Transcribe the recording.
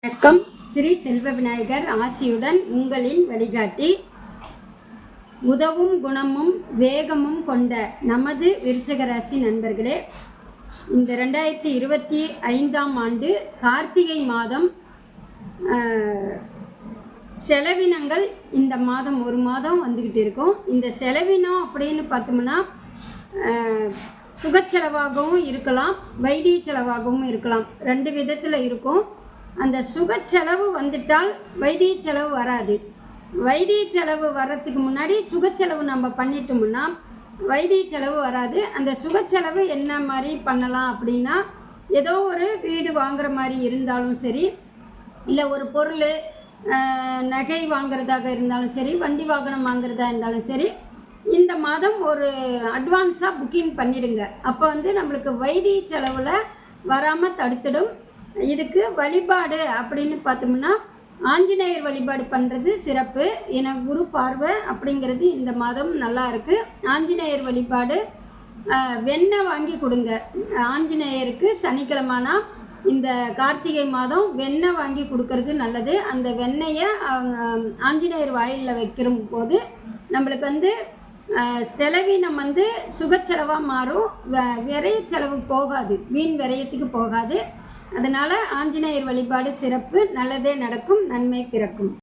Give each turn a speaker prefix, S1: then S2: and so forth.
S1: வணக்கம். ஸ்ரீ செல்வ விநாயகர் ஆசியுடன் உங்களின் வழிகாட்டி. உதவும் குணமும் வேகமும் கொண்ட நமது விருச்சிக ராசி நண்பர்களே, இந்த 2025ஆம் ஆண்டு கார்த்திகை மாதம் செலவினங்கள் இந்த மாதம் ஒரு மாதம் வந்துக்கிட்டு இருக்கும். இந்த செலவினம் அப்படின்னு பார்த்தோம்னா சுகச்செலவாகவும் இருக்கலாம், வைத்திய செலவாகவும் இருக்கலாம். ரெண்டு விதத்தில் இருக்கும். அந்த சுகச்செலவு வந்துட்டால் வைத்திய செலவு வராது. வைத்திய செலவு வர்றதுக்கு முன்னாடி சுகச்செலவு நம்ம பண்ணிட்டோம்னா வைத்திய செலவு வராது. அந்த சுகச்செலவு என்ன மாதிரி பண்ணலாம் அப்படின்னா, ஏதோ ஒரு வீடு வாங்குற மாதிரி இருந்தாலும் சரி, இல்லை ஒரு பொருள் நகை வாங்கிறதாக இருந்தாலும் சரி, வண்டி வாகனம் வாங்குறதா இருந்தாலும் சரி, இந்த மாதம் ஒரு அட்வான்ஸாக புக்கிங் பண்ணிடுங்க. அப்போ நம்மளுக்கு வைத்திய செலவில் வராமல் தடுத்துடும். இதுக்கு வழிபாடு அப்படின்னு பார்த்தோம்னா ஆஞ்சநேயர் வழிபாடு பண்ணுறது சிறப்பு. என குரு பார்வை அப்படிங்கிறது இந்த மாதம் நல்லா இருக்குது. ஆஞ்சநேயர் வழிபாடு, வெண்ணெய் வாங்கி கொடுங்க ஆஞ்சநேயருக்கு. சனிக்கிழமைனா இந்த கார்த்திகை மாதம் வெண்ணெய் வாங்கி கொடுக்கறது நல்லது. அந்த வெண்ணெயை ஆஞ்சநேயர் வாயிலில் வைக்கிற போது நம்மளுக்கு செலவினம் சுகச்செலவாக மாறும். விரைய செலவு போகாது, வீண் விரயத்துக்கு போகாது. அதனால் ஆஞ்சநேயர் வழிபாடு சிறப்பு. நல்லதே நடக்கும், நன்மை பிறக்கும்.